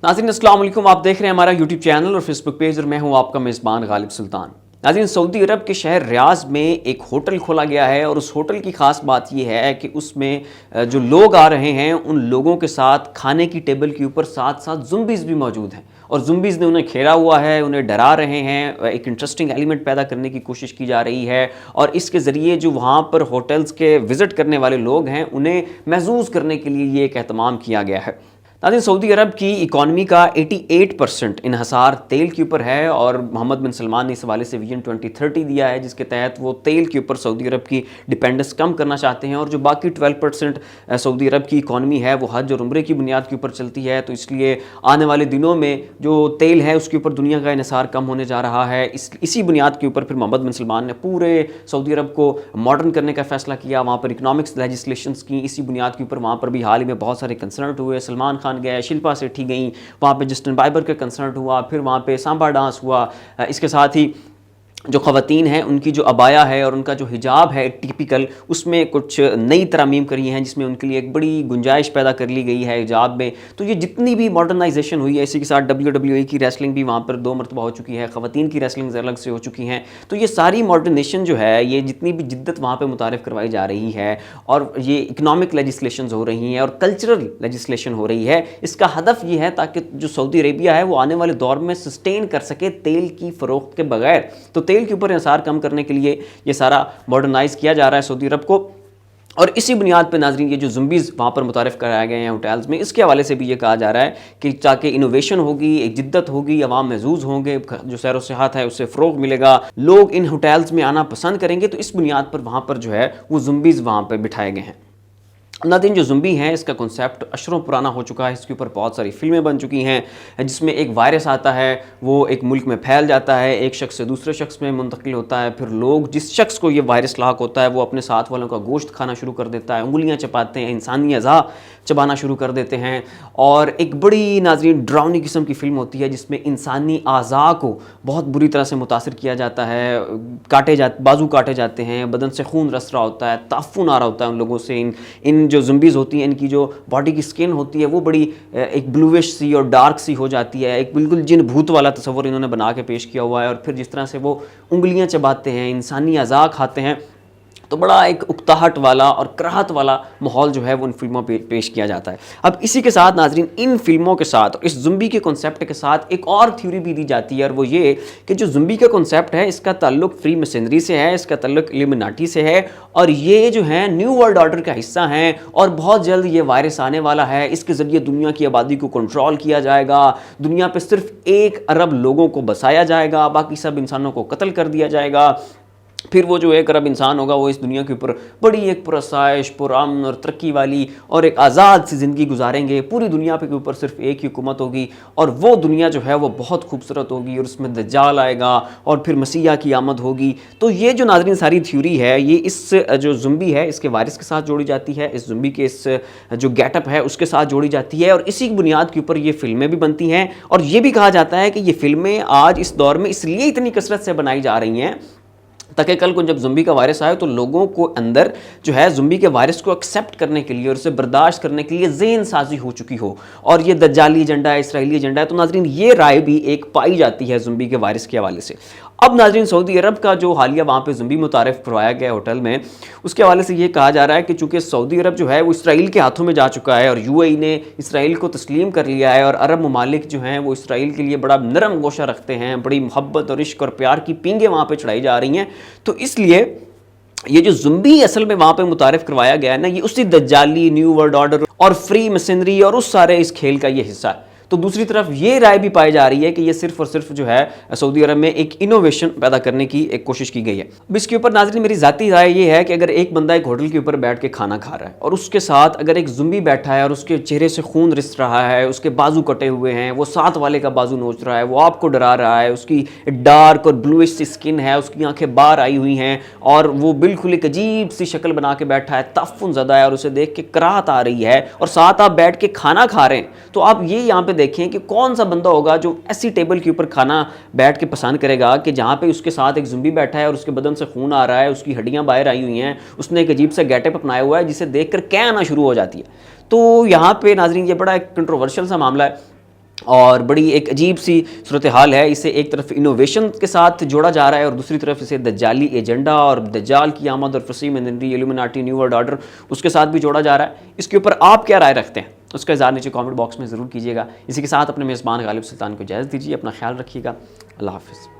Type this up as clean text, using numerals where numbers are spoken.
नाज़रीन अस्सलाम वालेकुम, आप देख रहे हैं हमारा यूट्यूब चैनल और फेसबुक पेज और मैं हूं आपका मेज़बान गालिब सुल्तान। नाज़रीन, सऊदी अरब के शहर रियाज में एक होटल खोला गया है और उस होटल की ख़ास बात यह है कि उसमें जो लोग आ रहे हैं उन लोगों के साथ खाने की टेबल के ऊपर साथ साथ ज़ुम्बीज़ भी मौजूद हैं और ज़ुम्बीज़ ने उन्हें घेरा हुआ है, उन्हें डरा रहे हैं। एक इंटरेस्टिंग एलिमेंट पैदा करने की कोशिश की जा रही है और इसके ज़रिए जो वहाँ पर होटल्स के विज़िट करने वाले लोग हैं उन्हें महसूस करने के लिए ये एक एहतमाम किया गया है। नाज़रीन, सऊदी अरब की इकॉनमी का 88% इन्हसार तेल के ऊपर है और मोहम्मद बिन सलमान ने इस हवाले से विजन 2030 दिया है जिसके तहत वो तेल के ऊपर सऊदी अरब की डिपेंडेंस कम करना चाहते हैं और जो बाकी 12% सऊदी अरब की इकॉनमी है वो हज और उम्रे की बुनियाद के ऊपर चलती है। तो इसलिए आने वाले दिनों में जो तेल है उसके ऊपर दुनिया का इन्हसार कम होने जा रहा है। इसी बुनियाद के ऊपर फिर मोहम्मद बिन सलमान ने पूरे सऊदी अरब को मॉडर्न करने का फैसला किया। वहाँ पर इकनॉमिक्स लेजिस्लेशंस की इसी बुनियाद के ऊपर वहाँ पर भी हाल ही में बहुत सारे कंसर्ट हुए। सलमान खान गए, शिल्पा शेट्टी गई, वहाँ पे जस्टिन बाइबर का कंसर्ट हुआ, फिर वहाँ पे सांबा डांस हुआ। इसके साथ ही जो ख़वातीन हैं उनकी जो अबाया है और उनका जो हिजाब है टिपिकल, उसमें कुछ नई तरमीम करी हैं जिसमें उनके लिए एक बड़ी गुंजाइश पैदा कर ली गई है हिजाब में। तो ये जितनी भी मॉडर्नाइजेशन हुई है, इसी के साथ WWE की रेसलिंग भी वहाँ पर 2 मरतबा हो चुकी है, ख़वातीन की रेसलिंग अलग से हो चुकी हैं। तो ये सारी मॉडर्नेशन जो है, ये जितनी भी जिद्दत वहाँ पर मुतारिफ़ करवाई जा रही है और ये इकनॉमिक लेजिस्लेशन हो रही हैं और कल्चरल लेजिस्लेशन हो रही है, इसका हदफ ये है ताकि जो सऊदी अरेबिया है वो आने वाले दौर में सस्टेन कर सके तेल की फ़रोख्त के बगैर। तो तेल के ऊपर इंसार कम करने के लिए ये सारा मॉडर्नाइज किया जा रहा है सऊदी अरब को। और इसी बुनियाद पर नाज़रीन ये जो ज़ुम्बीज़ वहाँ पर मुतारिफ़ कराए गए हैं होटल्स में, इसके हवाले से भी ये कहा जा रहा है कि ताकि इनोवेशन होगी, एक जिद्दत होगी, अवाम महजूज होंगे, जो सैर व सियाहत है उससे फ़रोग़ मिलेगा, लोग इन होटल्स में आना पसंद करेंगे। तो इस बुनियाद पर वहाँ पर जो है वो ज़ुम्बीज़ वहाँ पर बिठाए गए हैं। नाज़रीन, जो ज़ुम्बी हैं इसका कॉन्सेप्ट अशरों पुराना हो चुका है, इसके ऊपर बहुत सारी फ़िल्में बन चुकी हैं जिसमें एक वायरस आता है, वो एक मुल्क में फैल जाता है, एक शख्स से दूसरे शख्स में मुंतकिल होता है, फिर लोग जिस शख्स को ये वायरस लाक होता है वो अपने साथ वालों का गोश्त खाना शुरू कर देता है, उंगलियां चबाते हैं, इंसानी अज़ा चबाना शुरू कर देते हैं। और एक बड़ी नाज़रीन डरावनी किस्म की फ़िल्म होती है जिसमें इंसानी अज़ा को बहुत बुरी तरह से मुतासर किया जाता है, बाजू काटे जाते हैं, बदन से खून रस रहा होता है, ताफ़ुन आ रहा होता है उन लोगों से। इन जो ज़ुम्बीज़ होती हैं इनकी जो बॉडी की स्किन होती है वो बड़ी एक ब्लूइश सी और डार्क सी हो जाती है, एक बिल्कुल जिन भूत वाला तस्वर इन्होंने बना के पेश किया हुआ है। और फिर जिस तरह से वो उंगलियां चबाते हैं, इंसानी अज़ा खाते हैं, तो बड़ा एक उकताहट वाला और कराहत वाला माहौल जो है वो इन फिल्मों पे पेश किया जाता है। अब इसी के साथ नाज़रीन इन फिल्मों के साथ और इस ज़ुम्बी के कॉन्सेप्ट के साथ एक और थ्योरी भी दी जाती है और वो ये कि जो ज़ुम्बी का कॉन्सेप्ट है इसका ताल्लुक फ्री मशीनरी से है, इसका ताल्लुक इल्यूमिनाटी से है और ये जो है न्यू वर्ल्ड ऑर्डर का हिस्सा है और बहुत जल्द ये वायरस आने वाला है। इसके ज़रिए दुनिया की आबादी को कंट्रोल किया जाएगा, दुनिया पर सिर्फ 1 अरब लोगों को बसाया जाएगा, बाकी सब इंसानों को कत्ल कर दिया जाएगा। फिर वो जो 1 अरब इंसान होगा वो इस दुनिया के ऊपर बड़ी एक पुरसाइश, पुरअमन और तरक्की वाली और एक आज़ाद सी ज़िंदगी गुजारेंगे। पूरी दुनिया के ऊपर सिर्फ एक ही हुकूमत होगी और वो दुनिया जो है वो बहुत खूबसूरत होगी और उसमें दज्जाल आएगा और फिर मसीहा की आमद होगी। तो ये जो नाज़रीन सारी थ्योरी है ये इस जो ज़ुम्बी है इसके वायरस के साथ जोड़ी जाती है, इस ज़ुम्बी के इस जो गेटअप है उसके साथ जोड़ी जाती है और इसी की बुनियाद के ऊपर ये फ़िल्में भी बनती हैं। और ये भी कहा जाता है कि ये फ़िल्में आज इस दौर में इसलिए इतनी कसरत से बनाई जा रही हैं ताकि कल को जब ज़ुम्बी का वायरस आए तो लोगों को अंदर जो है ज़ुम्बी के वायरस को एक्सेप्ट करने के लिए और उसे बर्दाश्त करने के लिए ज़हन साजी हो चुकी हो। और ये दज्जाली एजेंडा है, इसराइली एजेंडा है। तो नाज़रीन ये राय भी एक पाई जाती है ज़ुम्बी के वायरस के हवाले से। अब नाज़रीन सऊदी अरब का जो हालिया वहाँ पे ज़ुम्बी मुतारिफ़ करवाया गया होटल में, उसके हवाले से ये कहा जा रहा है कि चूँकि सऊदी अरब जो है वो इसराइल के हाथों में जा चुका है और UAE ने इसराइल को तस्लीम कर लिया है और अरब ममालिक जो हैं वो इसराइल के लिए बड़ा नरम गोशा रखते हैं, बड़ी मोहब्बत और इश्क और प्यार की पींगें वहाँ पर चढ़ाई जा रही हैं। तो इसलिए ये जो ज़ुम्बी असल में वहाँ पे मुतारिफ़ करवाया गया है ना, ये उसी दज्जाली, न्यू वर्ल्ड ऑर्डर और फ्री मशीनरी और उस सारे इस खेल का ये हिस्सा है। तो दूसरी तरफ ये राय भी पाई जा रही है कि ये सिर्फ और सिर्फ जो है सऊदी अरब में एक इनोवेशन पैदा करने की एक कोशिश की गई है। अब इसके ऊपर नाज़रीन मेरी ज़ाती राय ये है कि अगर एक बंदा एक होटल के ऊपर बैठ के खाना खा रहा है और उसके साथ अगर एक ज़ुम्बी बैठा है और उसके चेहरे से खून रिस रहा है, उसके बाजू कटे हुए हैं, वो साथ वाले का बाजू नोच रहा है, वो आपको डरा रहा है, उसकी डार्क और ब्लूइश सी स्किन है, उसकी आंखें बाहर आई हुई हैं और वो बिल्कुल एक अजीब सी शक्ल बना के बैठा है, ताफ़ुन ज़दा है और उसे देख के कराहत आ रही है और साथ आप बैठ के खाना खा रहे हैं, तो आप ये यहाँ पे देखें कि कौन सा बंदा होगा जो ऐसी टेबल के ऊपर खाना बैठ के पसंद करेगा कि जहाँ पे उसके साथ एक ज़ुम्बी बैठा है और उसके बदन से खून आ रहा है, उसकी हड्डियाँ बाहर आई हुई हैं, उसने एक अजीब सा गेटअप अपनाया हुआ है जिसे देखकर कै आना शुरू हो जाती है। तो यहाँ पे नाज़रीन ये बड़ा एक कंट्रोवर्शियल सा मामला है اور بڑی ایک عجیب سی صورتحال ہے. اسے ایک طرف انوویشن کے ساتھ جوڑا جا رہا ہے اور دوسری طرف اسے دجالی ایجنڈا اور دجال کی آمد اور فصیح مندری ایلومیناٹی نیو ورلڈ آرڈر اس کے ساتھ بھی جوڑا جا رہا ہے. اس کے اوپر آپ کیا رائے رکھتے ہیں اس کا اظہار نیچے کامنٹ باکس میں ضرور کیجیے گا. اسی کے ساتھ اپنے میزبان غالب سلطان کو اجازت دیجیے. اپنا خیال رکھیے گا. اللہ حافظ.